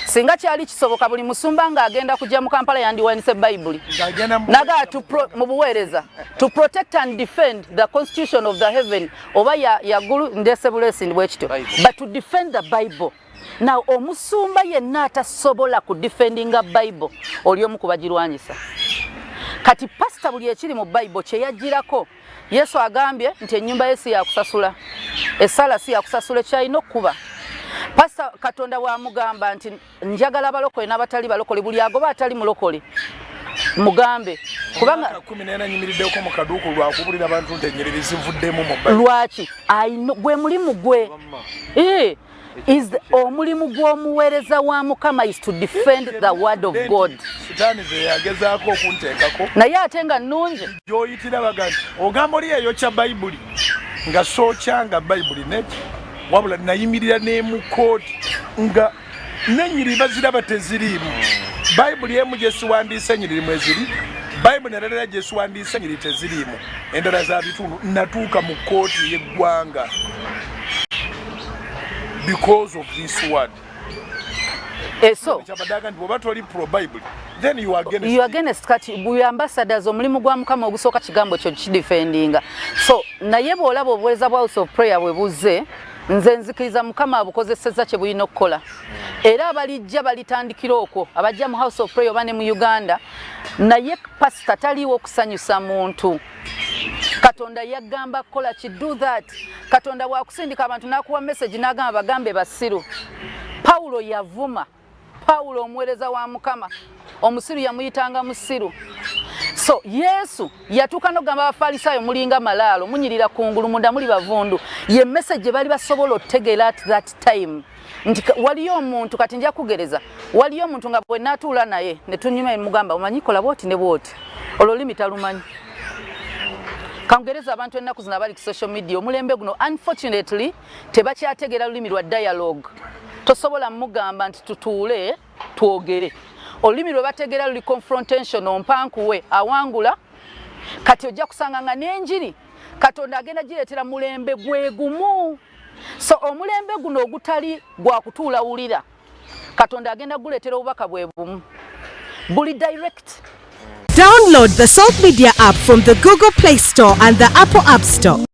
singa kyali kisoboka buli musumba nga agenda kujja mu Kampala yandiwanise Bayibuli naga mu buweereza to protect and defend the constitution of the heaven oba ya gulu ndese blessing bwekityo but to defend the Bible. Now omusumba yenna atasobola ku defendinga Bible oli omu kubagirwanyisa. Kati pastor buli ekiri mu Bible kye yagirako Yesu agambye nti ennyumba y'esi ya kusasula essala si ya kusasula kyalina okuba. Pastor Katonda wa mugamba nti njagala balokole n'abatali balokole buli agoba atali mulokole mugambe kubanga 14 nyimiriddeko mu kaduuku lwa kubulira abantu nti ennyiriri zivuddemu mu Bible. Lwaki gwe mulimu gwe is omulimu gw'omuweereza wa Mukama is to defend the word of God. Sitaani ze yagezaako okunteekako naye ate nga nnungi gy'oyitira baganda ogamba oli eyokya Bayibuli nga sookyanga Bayibuli neti wabula nayimirira n'emu kooti nga n'ennyiriri baziraba teziriimu. Bayibuli emu gye siwandiise ennyiriri mweziri Bayibuli endala gye siwandiise ennyiriri teziriimu endala za bitundu natuuka mu kooti y'eggwanga because of this word. So then you are against kati bu ambassadors omulimu gwa Mukama ogusooka kigambo kyo kidefendinga. So naye bw'olaba obuweereza bwa House of Prayer bwe buzze nze nzikiriza Mukama abukozesezza kye bulina okukola. Era abalijja balitandikira okwo abajja mu House of Prayer oba ne mu Uganda naye pastor taliwo okusanyusa muntu. Katonda yagamba kola ki do that. Katonda wa kusindika abantu nakuwa message nagamba bagambe basiru. Paulo yavuma. Paulo omuweereza wa Mukama omusiru yamuyitanga musiru. So Yesu yatuuka n'ogamba abafalisaayo mulinga malaalo munyirira kungulu munda muli bavundu. Ye message bali basobola otegeera at that time. Nti waliyo omuntu kati nja kugereza waliyo omuntu nga bwe natuula naye ne tunyuma mugamba omanyi kola bwoti ne bwoti olulimi talumanyi. Kangereza abantu ennaku zino abali ku social media omulembe guno unfortunately tebakyategeera lulimi lwa dialogue. Tosobola mugamba nti tutuule twogere. Olulimi lwe bategeera luli confrontation ompankuwe awangula kati ojja kusanga nga n'enjiri Katonda agenda gireetera mulembe gwe gumu. So omulembe guno ogutali gwa kutuula wulira Katonda agenda guleetera obubaka bwe bumu buli direct. Download the Salt Media app from the Google Play Store and the Apple App Store.